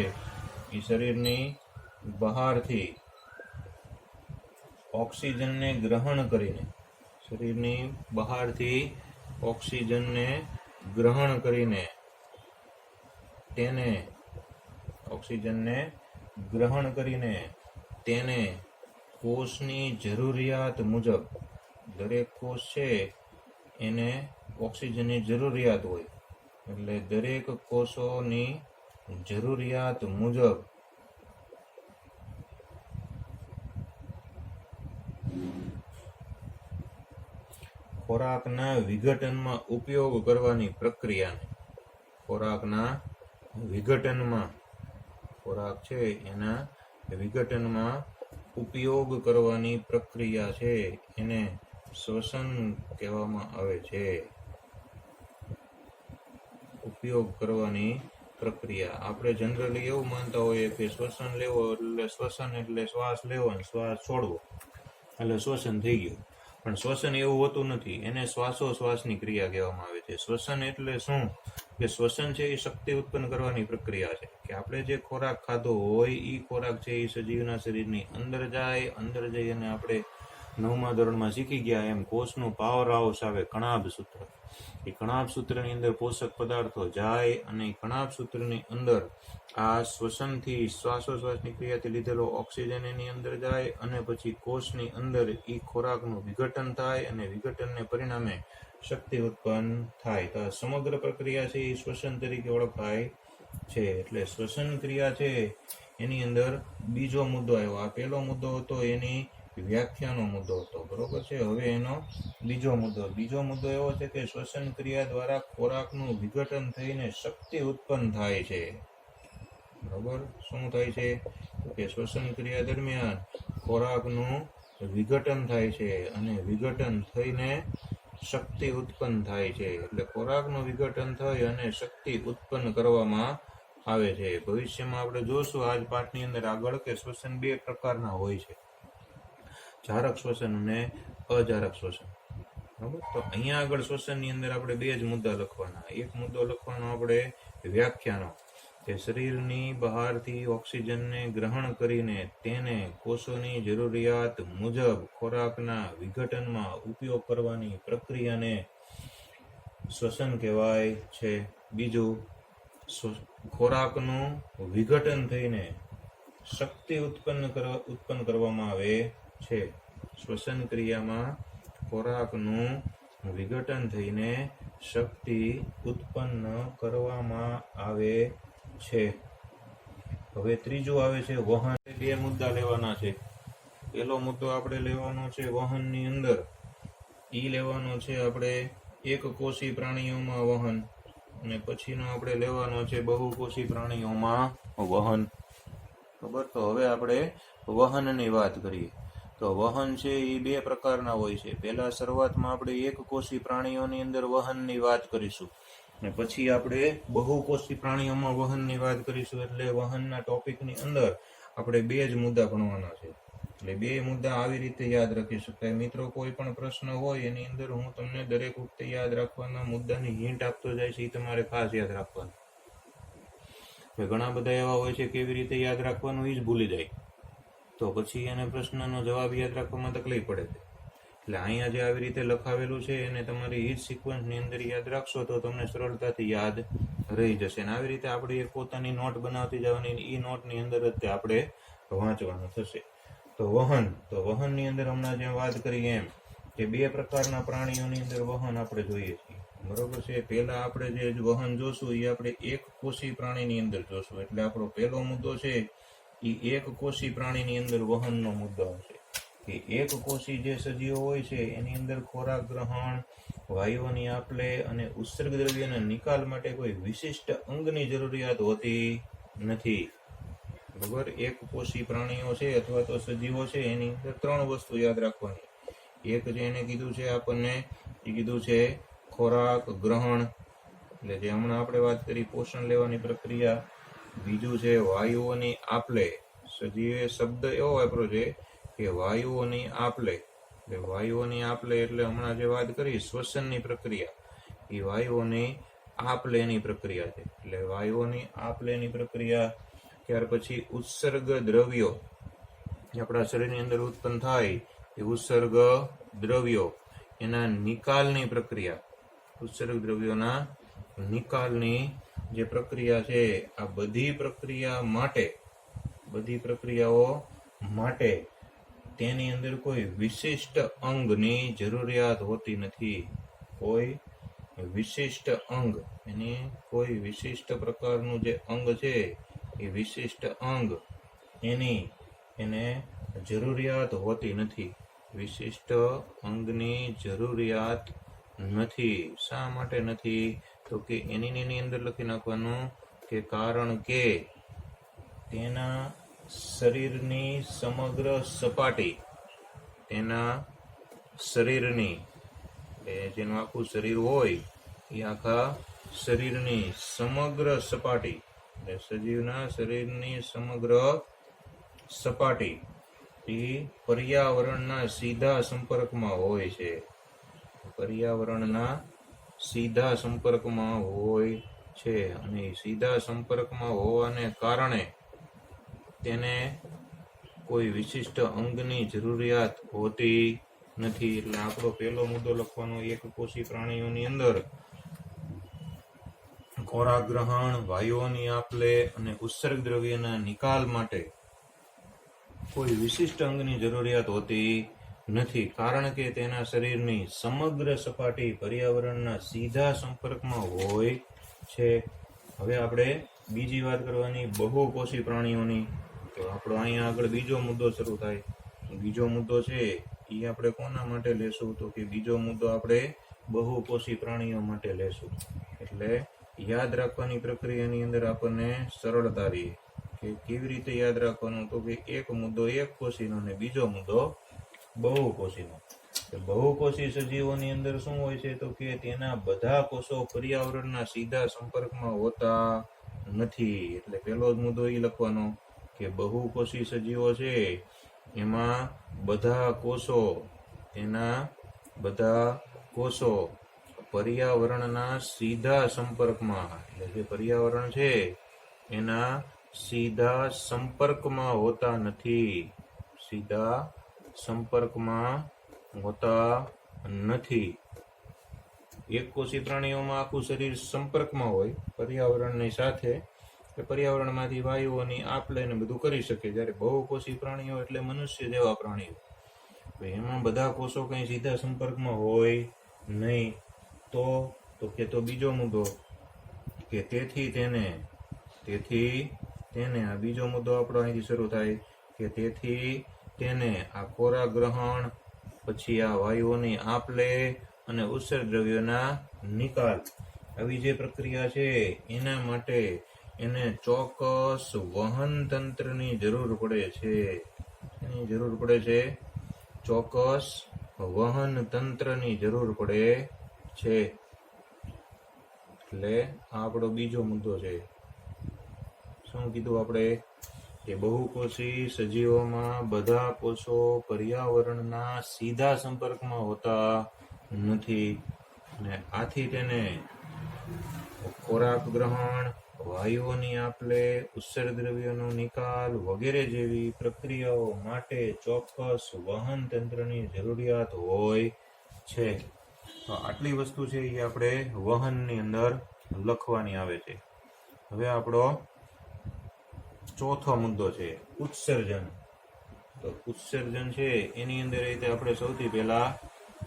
Speaker 1: એ શરીરની બહારથી ઓક્સિજનને ગ્રહણ કરીને, શરીરની બહારથી ઓક્સિજનને ગ્રહણ કરીને તેને કોષની જરૂરિયાત મુજબ, દરેક કોષ છે એને ઓક્સિજનની જરૂરિયાત હોય એટલે દરેક કોષોની જરૂરિયાત મુજબ ખોરાકના વિઘટનમાં ઉપયોગ કરવાની પ્રક્રિયાને, ખોરાકના વિઘટનમાં, ખોરાક છે એના વિઘટનમાં ઉપયોગ કરવાની પ્રક્રિયા છે એને શ્વસન કહેવામાં આવે છે. ઉપયોગ કરવાની પ્રક્રિયા. આપણે જનરલી એવું માનતા હોઈએ કે શ્વસન લેવો એટલે શ્વસન એટલે શ્વાસ લેવો અને શ્વાસ છોડવો એટલે શ્વસન થઈ ગયું. પણ શ્વસન એવું હોતું નથી, એને શ્વાસોશ્વાસની ક્રિયા કહેવામાં આવે છે. શ્વસન એટલે શું? કે શ્વસન છે એ શક્તિ ઉત્પન્ન કરવાની પ્રક્રિયા છે. કે આપણે જે ખોરાક ખાધો હોય એ ખોરાક છે એ સજીવના શરીરની અંદર જાય, અંદર જઈ અને આપણે 9મા ધોરણમાં શીખી ગયા એમ કોષનું પાવર હાઉસ આવે, કણાભ સૂત્ર. એ કણાભ સૂત્રની અંદર પોષક પદાર્થો જાય અને કણાભ સૂત્રની અંદર આ શ્વસનથી શ્વાસોશ્વાસની ક્રિયાથી લીધેલો ઓક્સિજન એની અંદર જાય અને પછી કોષની અંદર એ ખોરાકનું વિઘટન થાય અને વિઘટનને પરિણામે શક્તિ ઉત્પન્ન થાય. તો આ સમગ્ર પ્રક્રિયા છે એ શ્વસન તરીકે ઓળખાય છે. એટલે શ્વસન ક્રિયા છે એની અંદર બીજો મુદ્દો આવ્યો. આ પહેલો મુદ્દો હતો એની વ્યાખ્યાનો મુદ્દો હતો, બરોબર છે. હવે એનો બીજો મુદ્દો એવો છે કે શ્વસન ક્રિયા દ્વારા ખોરાકનું વિઘટન થઈને શક્તિ ઉત્પન્ન થાય છે. બરોબર, શું થાય છે કે શ્વસન ક્રિયા દરમિયાન ખોરાકનું વિઘટન થાય છે અને વિઘટન થઈને શક્તિ ઉત્પન્ન થાય છે. એટલે ખોરાકનું વિઘટન થઈ અને શક્તિ ઉત્પન્ન કરવામાં આવે છે. ભવિષ્યમાં આપણે જોશું આજ પાઠની અંદર આગળ કે શ્વસન બે પ્રકારના હોય છે, જારક શ્વસન અને અજારક શ્વસન. બરાબર, તો અહીંયા આગળ શ્વસનની અંદર આપણે બે જ મુદ્દા લખવાના. એક મુદ્દો લખવાનો આપણે વ્યાખ્યાનો, કે શરીરની બહારથી ઓક્સિજનને ગ્રહણ કરીને તેને કોષોની જરૂરિયાત મુજબ ખોરાકના વિઘટનમાં ઉપયોગ કરવાની પ્રક્રિયાને શ્વસન કહેવાય છે. બીજું, ખોરાકનું વિઘટન થઈને શક્તિ ઉત્પન્ન કરવામાં આવે છે. શ્વસન ક્રિયામાં ખોરાકનું વિઘટન થઈને શક્તિ ઉત્પન્ન કરવામાં આવે છે. હવે ત્રીજું આવે છે વહન. બે મુદ્દા લેવાના છે. પહેલો મુદ્દો આપણે લેવાનો છે વહનની અંદર, લેવાનો છે આપણે એકકોષી પ્રાણીઓમાં વહન, અને પછીનો આપણે લેવાનો છે બહુકોષી પ્રાણીઓમાં વહન. બરાબર, તો હવે આપણે વહનની વાત કરીએ. તો વહન છે એ બે પ્રકારના હોય છે. પહેલા શરૂઆતમાં આપણે એકકોષી પ્રાણીઓની અંદર વહનની વાત કરીશું અને પછી આપણે બહુકોષી પ્રાણીઓમાં વહનની વાત કરીશું. એટલે વહનના ટોપિકની અંદર આપણે બે જ મુદ્દા ભણવાના છે. એટલે બે મુદ્દા આવી રીતે યાદ રાખી શકાય. મિત્રો, કોઈ પણ પ્રશ્ન હોય એની અંદર હું તમને દરેક વખતે યાદ રાખવાના મુદ્દાની હિન્ટ આપતો જાય છે, એ તમારે ખાસ યાદ રાખવાનું. ઘણા બધા એવા હોય છે કેવી રીતે યાદ રાખવાનું એ જ ભૂલી જાય, તો પછી એને પ્રશ્નનો જવાબ યાદ રાખવામાં તકલીફ પડે છે. એટલે અહીંયા જે આવી રીતે લખાવેલું છે એને તમારી એ જ સિક્વન્સની અંદર યાદ રાખશો તો તમને સરળતાથી યાદ રહી જશે. અને આવી રીતે આપણે એક પોતાની નોટ બનાવતી જવાની, એ નોટની અંદર જ તે આપણે વાંચવાનું થશે. તો વહનની અંદર હમણાં જેમ વાત કરી એમ કે બે પ્રકારના પ્રાણીઓની અંદર વહન આપણે જોઈએ છીએ, બરોબર છે. પહેલા આપણે જે વહન જોશું એ આપણે એક કોષી પ્રાણીની અંદર જોશું. એટલે આપણો પહેલો મુદ્દો છે એ એક કોષી પ્રાણીની અંદર વહનનો મુદ્દો આવશે. કે એક કોષી જે સજીવો હોય છે એની અંદર ખોરાક ગ્રહણ, વાયુઓની આપલે અને ઉત્સર્ગ દ્રવ્યના નિકાલ માટે કોઈ વિશિષ્ટ અંગની જરૂરિયાત હોતી નથી. બરાબર, એક કોષી પ્રાણીઓ છે અથવા તો સજીવો છે એની અંદર ત્રણ વસ્તુ યાદ રાખવાની. એક જે એને કીધું છે આપણને, એ કીધું છે ખોરાક ગ્રહણ, એટલે જે હમણાં આપણે વાત કરી પોષણ લેવાની પ્રક્રિયા. બીજું છે વાયુઓની આપલે. સજીવે શબ્દ એવો વાપર્યો છે કે વાયુઓની આપલે. એટલે વાયુઓની આપલે એટલે હમણાં જે વાત કરી શ્વસનની પ્રક્રિયા, એ વાયુઓની આપલેની પ્રક્રિયા છે. એટલે વાયુઓની આપલેની પ્રક્રિયા. ત્યાર પછી ઉત્સર્ગ દ્રવ્યો આપણા શરીરની અંદર ઉત્પન્ન થાય, એ ઉત્સર્ગ દ્રવ્યો એના નિકાલની પ્રક્રિયા. ઉત્સર્ગ દ્રવ્યોના નિકાલની જે પ્રક્રિયા છે, આ બધી પ્રક્રિયાઓ માટે તેની અંદર કોઈ વિશિષ્ટ અંગની જરૂરિયાત હોતી નથી. કોઈ વિશિષ્ટ અંગ, એની કોઈ વિશિષ્ટ પ્રકારનું જે અંગ છે એ વિશિષ્ટ અંગ એને જરૂરિયાત હોતી નથી. વિશિષ્ટ અંગની જરૂરિયાત નથી. શા માટે નથી? તો કે એની અંદર લખી નાખવાનું કે કારણ કે તેના શરીરની સમગ્ર સપાટી, તેના શરીરની, જેનું આખું શરીર હોય એ આખા શરીરની સમગ્ર સપાટી, સજીવના શરીરની સમગ્ર સપાટી એ પર્યાવરણના સીધા સંપર્કમાં હોય છે. પર્યાવરણના સીધા સંપર્કમાં હોય છે અને સીધા સંપર્કમાં હોવાને કારણે તેને કોઈ વિશિષ્ટ અંગની જરૂરિયાત હોતી નથી. એટલે આપણો પહેલો મુદ્દો લખવાનો, એકકોષી પ્રાણીઓની અંદર ખોરાક ગ્રહણ, વાયુઓની આપ-લે અને ઉત્સર્ગ દ્રવ્યના નિકાલ માટે કોઈ વિશિષ્ટ અંગની જરૂરિયાત હોતી નથી, કારણ કે તેના શરીરની સમગ્ર સપાટી પર્યાવરણના સીધા સંપર્કમાં હોય છે. હવે આપણે બીજી વાત કરવાની બહુકોષી પ્રાણીઓની. તો આપણો અહીંયા આગળ બીજો મુદ્દો શરૂ થાય. બીજો મુદ્દો છે એ આપણે કોના માટે લેશું? તો કે બીજો મુદ્દો આપણે બહુકોષી પ્રાણીઓ માટે લેશું. એટલે યાદ રાખવાની પ્રક્રિયાની અંદર આપણને સરળતા રહે કે કેવી રીતે યાદ રાખવાનું. તો કે એક મુદ્દો એક કોષીનો અને બીજો મુદ્દો બહુકોષીનો. બહુકોષી સજીવોની અંદર શું હોય છે? તો કે તેના બધા કોષો પર્યાવરણના સીધા સંપર્કમાં હોતા નથી. એટલે પહેલો જ મુદ્દો એ લખવાનો કે બહુકોષી સજીવો છે એમાં બધા કોષો, તેના બધા કોષો પર્યાવરણના સીધા સંપર્કમાં, એટલે જે પર્યાવરણ છે એના સીધા સંપર્કમાં હોતા નથી. સીધા સંપર્કમાં હોતા નથી. એક કોષી પ્રાણીઓમાં આખું શરીર સંપર્કમાં હોય પર્યાવરણની સાથે, કે પર્યાવરણમાંથી વાયુઓની આપ-લે ને બધું કરી શકે. જ્યારે બહુકોષી પ્રાણીઓ એટલે મનુષ્ય જેવા પ્રાણીઓ, એમાં બધા કોષો કઈ સીધા સંપર્કમાં હોય નહીં. તો બીજો મુદ્દો કે તેથી તેને આ બીજો મુદ્દો આપણો અહીંથી શરૂ થાય કે તેથી તેને આ ખોરાક ગ્રહણ, પછી આ વાયુઓની આપ-લે અને ઉત્સર્ગ દ્રવ્યોના નિકાલ, આવી જે પ્રક્રિયા છે એના માટે એને ચોક્કસ વહન તંત્રની જરૂર પડે છે. એની જરૂર પડે છે, ચોક્કસ વહન તંત્રની જરૂર પડે છે. એટલે આ આપણો બીજો મુદ્દો છે. શું કીધું આપણે? કે બહુકોષી સજીવોમાં બધા કોષો પર્યાવરણના સીધા સંપર્કમાં હોતા નથી અને આથી તેને ખોરાક ગ્રહણ, વાયુઓની આપ-લે, ઉત્સર્ગ દ્રવ્યોનો નિકાલ વગેરે જેવી પ્રક્રિયાઓ માટે ચોક્કસ વહન તંત્રની જરૂરિયાત હોય છે. તો આટલી વસ્તુ છે એ આપણે વહનની અંદર લખવાની આવે છે. હવે આપણો ચોથો મુદ્દો છે ઉત્સર્જન. તો ઉત્સર્જન છે એની અંદર રીતે આપણે સૌથી પહેલા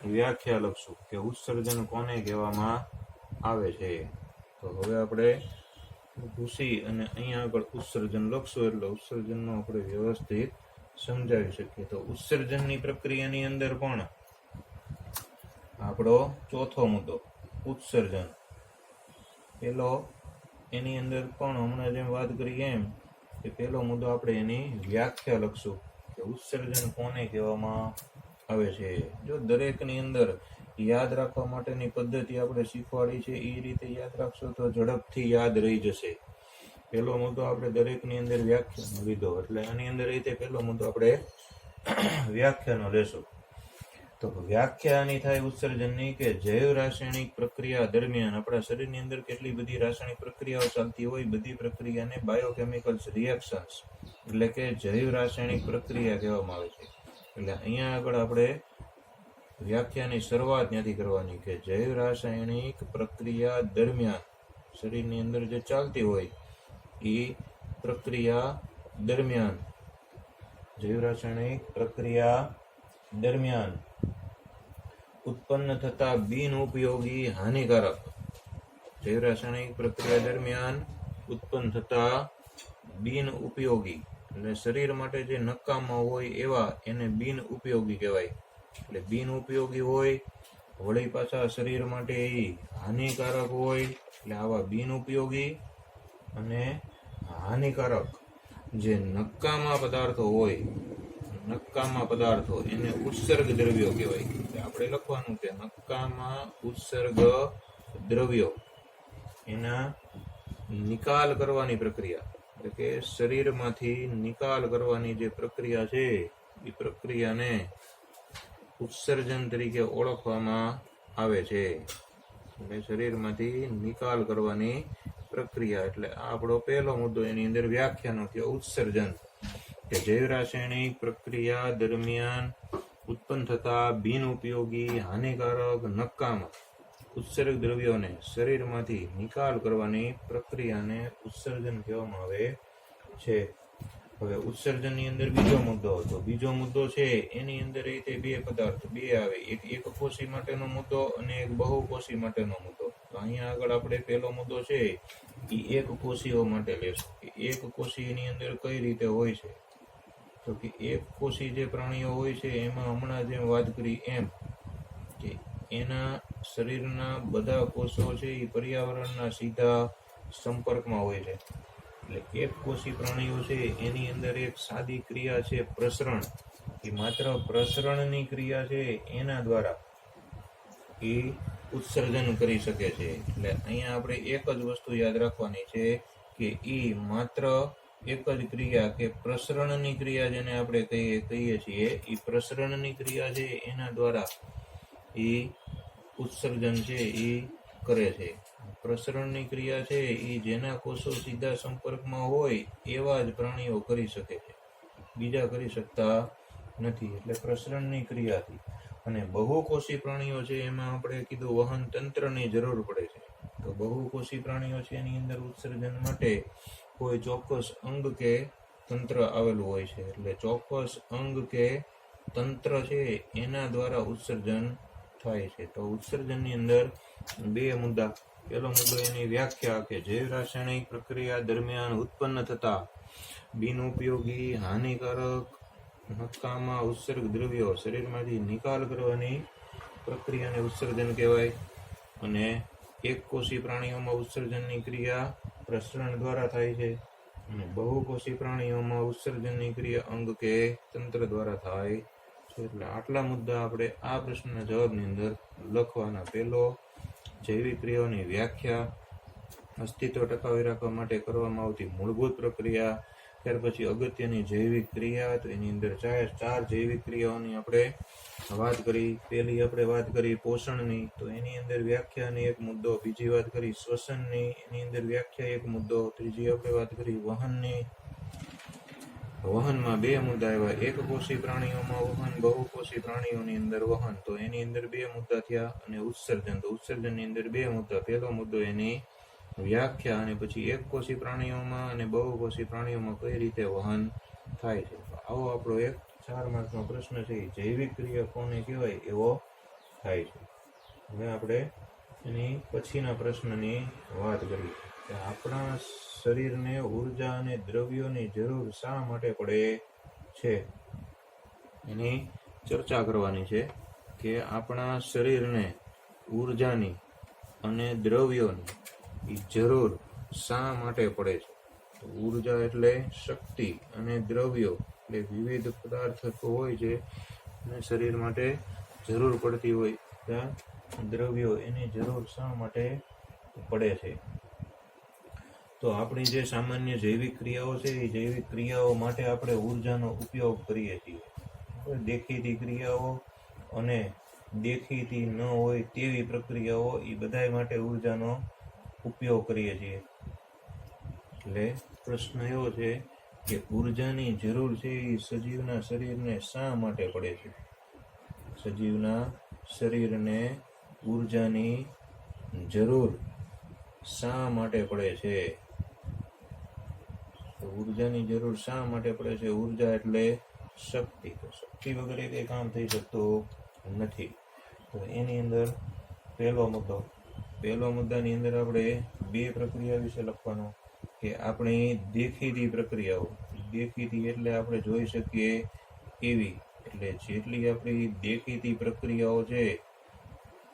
Speaker 1: વ્યાખ્યા લખશું કે ઉત્સર્જન કોને કહેવામાં આવે છે. તો હવે આપણે ઘૂસી અને અહીંયા આગળ ઉત્સર્જન લખશું એટલે ઉત્સર્જનનો આપણે વ્યવસ્થિત સમજાવી શકીએ. તો ઉત્સર્જનની પ્રક્રિયાની અંદર પણ આપણો ચોથો મુદ્દો ઉત્સર્જન પેલો, એની અંદર પણ હમણાં જેમ વાત કરી એમ કે પહેલો મુદ્દો આપણે એની વ્યાખ્યા લખશું કે ઉત્સર્જન કોને કહેવામાં આવે છે. જો દરેકની અંદર યાદ રાખવા માટેની પદ્ધતિ આપણે શીખવાડી છે એ રીતે યાદ રાખશો તો ઝડપથી યાદ રહી જશે. પહેલો મુદ્દો આપણે દરેકની અંદર વ્યાખ્યાનો લીધો એટલે આની અંદર રીતે પહેલો મુદ્દો આપણે વ્યાખ્યાનો લેશું. તો વ્યાખ્યાની થાય ઉત્સર્જનની કે જૈવ રાસાયણિક પ્રક્રિયા દરમિયાન આપણા શરીરની અંદર કેટલી બધી રાસાયણિક પ્રક્રિયાઓ ચાલતી હોય, બધી પ્રક્રિયાને બાયોકેમિકલ્સ રિએક્શન્સ એટલે કે જૈવ રાસાયણિક પ્રક્રિયા કહેવામાં આવે છે. એટલે અહીંયા આગળ આપણે વ્યાખ્યાની શરૂઆત ત્યાંથી કરવાની કે જૈવ રાસાયણિક પ્રક્રિયા દરમિયાન શરીરની અંદર જે ચાલતી હોય એ પ્રક્રિયા દરમિયાન, જૈવ રાસાયણિક પ્રક્રિયા દરમિયાન ઉત્પન્ન થતા બિનઉપયોગી હાનિકારક, જૈવ રાસાયણિક પ્રક્રિયા દરમિયાન ઉત્પન્ન થતા બિનઉપયોગી એટલે શરીર માટે જે નકામા હોય એવા એને બિનઉપયોગી કહેવાય. એટલે બિન ઉપયોગી હોય, વળી પાછા શરીર માટે હાનિકારક હોય. એટલે આવા બિન ઉપયોગી અને હાનિકારક જે નકામા પદાર્થો હોય, નકામા પદાર્થો એને ઉત્સર્ગ દ્રવ્યો કહેવાય. એટલે આપણે લખવાનું કે નકામા ઉત્સર્ગ દ્રવ્યો એના નિકાલ કરવાની પ્રક્રિયા, એટલે કે શરીરમાંથી નિકાલ કરવાની જે પ્રક્રિયા છે એ પ્રક્રિયાને ઉત્સર્જન તરીકે ઓળખવામાં આવે છે. એટલે શરીરમાંથી નિકાલ કરવાની પ્રક્રિયા, એટલે આ આપણો પહેલો મુદ્દો. એની અંદર વ્યાખ્યાનો થયો ઉત્સર્જન, કે જૈવ રાસાયણિક પ્રક્રિયા દરમિયાન ઉત્પન્ન થતા બિન ઉપયોગી, હાનિકારક, નકામા ઉત્સર્ગ દ્રવ્યોને શરીરમાંથી નિકાલ કરવાની પ્રક્રિયાને ઉત્સર્જન કહેવામાં આવે છે. હવે ઉત્સર્જનની અંદર બીજો મુદ્દો હતો. બીજો મુદ્દો છે એની અંદર એ બે પદાર્થ બે આવે, એક એકકોષી માટેનો મુદ્દો અને એક બહુકોષી માટેનો મુદ્દો. તો અહીંયા આગળ આપણે પહેલો મુદ્દો છે એ એકકોષીઓ માટે લેશું કે એકકોષીની અંદર કઈ રીતે હોય છે. તો કે એકકોષી જે પ્રાણીઓ હોય છે એમાં હમણાં જેમ વાત કરી એમ કે એના શરીરના બધા કોષો છે એ પર્યાવરણના સીધા સંપર્કમાં હોય છે. એટલે એક કોષી પ્રાણીઓ છે એની અંદર એક સાદી ક્રિયા છે પ્રસરણ, એ માત્ર પ્રસરણની ક્રિયા છે એના દ્વારા એ ઉત્સર્જન કરી શકે છે. એટલે અહીંયા આપણે એક જ વસ્તુ યાદ રાખવાની છે કે એ માત્ર એક જ ક્રિયા કે પ્રસરણની ક્રિયા જેને આપણે કહીએ છીએ એ પ્રસરણની ક્રિયા છે એના દ્વારા એ ઉત્સર્જન છે એ કરે છે. પ્રસરણની ક્રિયા છે એ જેના કોષો સીધા સંપર્કમાં હોય એવા જ પ્રાણીઓ કરી શકે છે, બીજા કરી શકતા નથી. એટલે પ્રસરણની ક્રિયાથી. અને બહુકોષી પ્રાણીઓ છે એમાં આપણે કીધું વહન તંત્રની જરૂર પડે છે. તો બહુકોષી પ્રાણીઓ છે એની અંદર ઉત્સર્જન માટે કોઈ ચોક્કસ અંગ કે તંત્ર આવેલું હોય છે. એટલે ચોક્કસ અંગ કે તંત્ર છે એના દ્વારા ઉત્સર્જન થાય છે. તો ઉત્સર્જનની અંદર બે મુદ્દા. પહેલો મુદ્દો એની વ્યાખ્યા કે જૈવ રાસાયણિક પ્રક્રિયા દરમિયાન ઉત્પન્ન થતા બિનઉપયોગી, હાનિકારક, નકામા ઉત્સર્ગ દ્રવ્યો શરીરમાંથી નિકાલ કરવાની પ્રક્રિયાને ઉત્સર્જન કહેવાય. અને એક કોષી પ્રાણીઓમાં ઉત્સર્જનની ક્રિયા પ્રસરણ દ્વારા થાય છે અને બહુકોષી પ્રાણીઓમાં ઉત્સર્જનની ક્રિયા અંગ કે તંત્ર દ્વારા થાય છે. એટલે આટલા મુદ્દા આપણે આ પ્રશ્નના જવાબની અંદર લખવાના. પહેલો, જૈવિક ક્રિયાઓની વ્યાખ્યા, અસ્તિત્વ ટકાવી રાખવા માટે કરવામાં આવતી મૂળભૂત પ્રક્રિયા, ત્યાર પછી અગત્યની જૈવિક ક્રિયા. તો એની અંદર ચાર જૈવિક ક્રિયાઓની આપણે વાત કરી. પહેલી આપણે વાત કરી પોષણની, તો એની અંદર વ્યાખ્યાની એક મુદ્દો. બીજી વાત કરી શ્વસનની, એની અંદર વ્યાખ્યા એક મુદ્દો. ત્રીજી આપણે વાત કરી વહનની. વહનમાં બે મુદ્દા આવ્યા, એક કોષી પ્રાણીઓમાં વહન, બહુકોષી પ્રાણીઓની અંદર વહન. તો એની અંદર બે મુદ્દા થયા. અને ઉત્સર્જન, તો ઉત્સર્જનની અંદર બે મુદ્દા. પહેલો મુદ્દો એની વ્યાખ્યા અને પછી એક કોષી પ્રાણીઓમાં અને બહુકોષી પ્રાણીઓમાં કઈ રીતે વહન થાય છે. આવો આપણો એક 4 માર્કનો પ્રશ્ન છે. જૈવિક ક્રિયા કોને કહેવાય એવો થાય છે. હવે આપણે એની પછીના પ્રશ્નની વાત કરી કે આપણા શરીરને ઉર્જા અને દ્રવ્યોની જરૂર શા માટે પડે છે, એની ચર્ચા કરવાની છે. કે આપણા શરીરને ઉર્જાની અને દ્રવ્યોની જરૂર શા માટે પડે છે. તો ઉર્જા એટલે શક્તિ અને દ્રવ્યો એટલે વિવિધ પદાર્થો હોય છે અને શરીર માટે જરૂર પડતી હોય ત્યાં દ્રવ્યો એની જરૂર શા માટે પડે છે. તો આપણી જે સામાન્ય જૈવિક ક્રિયાઓ છે એ જૈવિક ક્રિયાઓ માટે આપણે ઉર્જાનો ઉપયોગ કરીએ છીએ. દેખીતી ક્રિયાઓ અને દેખીતી ન હોય તેવી પ્રક્રિયાઓ એ બધા માટે ઉર્જાનો ઉપયોગ કરીએ છીએ. એટલે પ્રશ્ન એવો છે કે ઉર્જાની જરૂર છે એ સજીવના શરીરને શા માટે પડે છે. સજીવના શરીરને ઉર્જાની જરૂર શા માટે પડે છે. તો ઉર્જાની જરૂર શા માટે પડે છે. ઉર્જા એટલે શક્તિ. તો શક્તિ વગર એ કંઈ કામ થઈ શકતું નથી. તો એની અંદર પહેલો મુદ્દાની અંદર આપણે બે પ્રક્રિયા વિશે લખવાનું કે આપણી દેખીતી પ્રક્રિયાઓ. દેખીતી એટલે આપણે જોઈ શકીએ એવી, એટલે એટલે જેટલી આપણી દેખીતી પ્રક્રિયાઓ છે,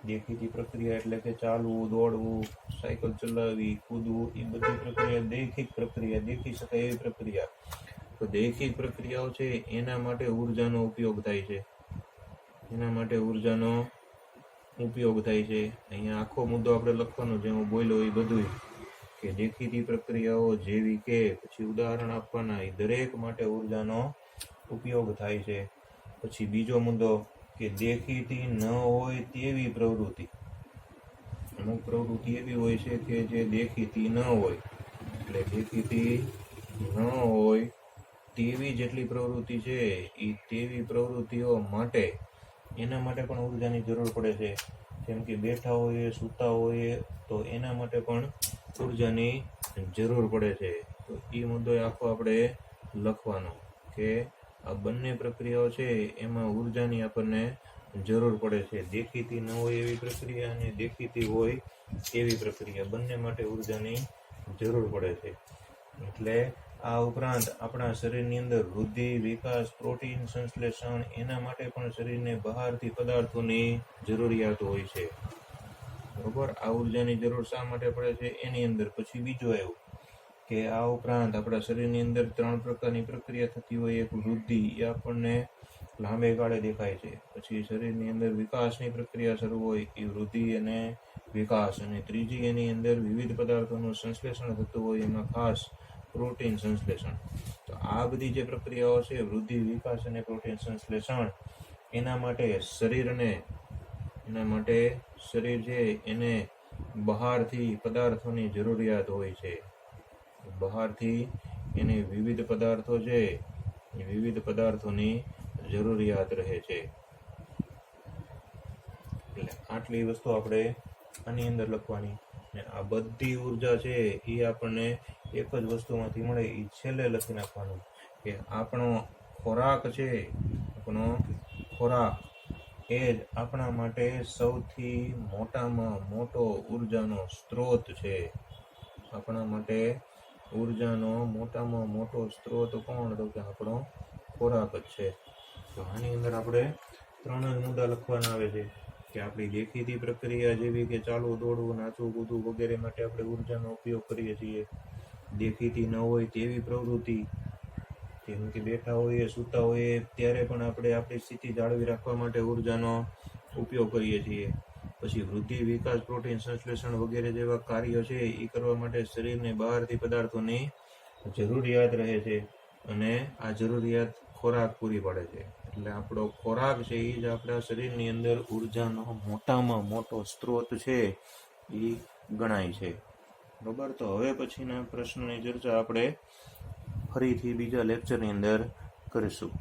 Speaker 1: દેખીતી પ્રક્રિયા એટલે કે ચાલવું, દોડવું, સાયકલ ચલાવવી, કૂદવું, એ બધી પ્રક્રિયા દેખી શકાય એવી પ્રક્રિયા. તો દેખીત પ્રક્રિયાઓ છે એના માટે ઉર્જાનો ઉપયોગ થાય છે. અહીંયા આખો મુદ્દો આપણે લખવાનો, જે હું બોલ્યો એ બધું, કે દેખીતી પ્રક્રિયાઓ જેવી કે, પછી ઉદાહરણ આપવાના, એ દરેક માટે ઉર્જાનો ઉપયોગ થાય છે. પછી બીજો મુદ્દો કે દેખીતી ન હોય તેવી પ્રવૃત્તિ. અમુક પ્રવૃત્તિ એવી હોય છે કે જે દેખીતી ન હોય, એટલે દેખીતી ન હોય તેવી જેટલી પ્રવૃત્તિ છે એ તેવી પ્રવૃત્તિઓ માટે એના માટે પણ ઉર્જાની જરૂર પડે છે. જેમ કે બેઠા હોઈએ, સૂતા હોઈએ, તો એના માટે પણ ઉર્જાની જરૂર પડે છે. તો એ મુદ્દો આખો આપણે લખવાનો કે આ બંને પ્રક્રિયાઓ છે એમાં ઉર્જાની આપણને જરૂર પડે છે. દેખીતી ન હોય એવી પ્રક્રિયા અને દેખીતી હોય એવી પ્રક્રિયા, બંને માટે ઉર્જાની જરૂર પડે છે. એટલે આ ઉપરાંત આપણા શરીરની અંદર વૃદ્ધિ, વિકાસ, પ્રોટીન સંશ્લેષણ, એના માટે પણ શરીરને બહારથી પદાર્થોની જરૂરિયાત હોય છે. બરોબર, આ ઉર્જાની જરૂર શા માટે પડે છે એની અંદર પછી બીજું આવ્યું કે આ ઉપરાંત આપણા શરીરની અંદર 3 પ્રકારની પ્રક્રિયા થતી હોય. એક વૃદ્ધિ, એ આપણને લાંબે ગાળે દેખાય છે. પછી શરીરની અંદર વિકાસની પ્રક્રિયા શરૂ હોય, એ વૃદ્ધિ અને વિકાસ. અને ત્રીજી એની અંદર વિવિધ પદાર્થોનું સંશ્લેષણ થતું હોય, એમાં ખાસ પ્રોટીન સંશ્લેષણ. તો આ બધી જે પ્રક્રિયાઓ છે, વૃદ્ધિ, વિકાસ અને પ્રોટીન સંશ્લેષણ, એના માટે શરીર છે એને બહારથી પદાર્થોની જરૂરિયાત હોય છે. બહારથી એને વિવિધ પદાર્થો છે, એ વિવિધ પદાર્થોની જરૂરિયાત રહે છે. એટલે આટલી વસ્તુ આપણે આની અંદર લખવાની. ને આ બધી ઉર્જા છે એ આપણને એક જ વસ્તુમાંથી મળે, એ છેલ્લે લખી નાખવાનું કે આપણો ખોરાક છે, એ જ આપણા માટે સૌથી મોટામાં મોટો ઉર્જાનો સ્ત્રોત છે. આપણા માટે ઉર્જાનો મોટામાં મોટો સ્ત્રોત કોણ? તો કે આપણો ખોરાક જ છે. તો આની અંદર આપણે 3 જ મુદ્દા લખવાના આવે છે કે આપણી દેખીતી પ્રક્રિયા જેવી કે ચાલવું, દોડવું, નાચવું, કૂદવું વગેરે માટે આપણે ઉર્જાનો ઉપયોગ કરીએ છીએ. દેખીતી ન હોય તેવી પ્રવૃત્તિ, જેમ કે બેઠા હોઈએ, સૂતા હોઈએ, ત્યારે પણ આપણે આપણી સ્થિતિ જાળવી રાખવા માટે ઉર્જાનો ઉપયોગ કરીએ છીએ. પછી વૃદ્ધિ, વિકાસ, પ્રોટીન સંશ્લેષણ વગેરે જેવા કાર્યો છે એ કરવા માટે શરીરને બહારથી પદાર્થોની જરૂરિયાત રહે છે, અને આ જરૂરિયાત ખોરાક પૂરી પાડે છે. એટલે આપણો ખોરાક છે એ જ આપણા શરીરની અંદર ઉર્જાનો મોટામાં મોટો સ્ત્રોત છે એ ગણાય છે. બરાબર, તો હવે પછીના પ્રશ્નની ચર્ચા આપણે ફરીથી બીજા લેક્ચરની અંદર કરીશું.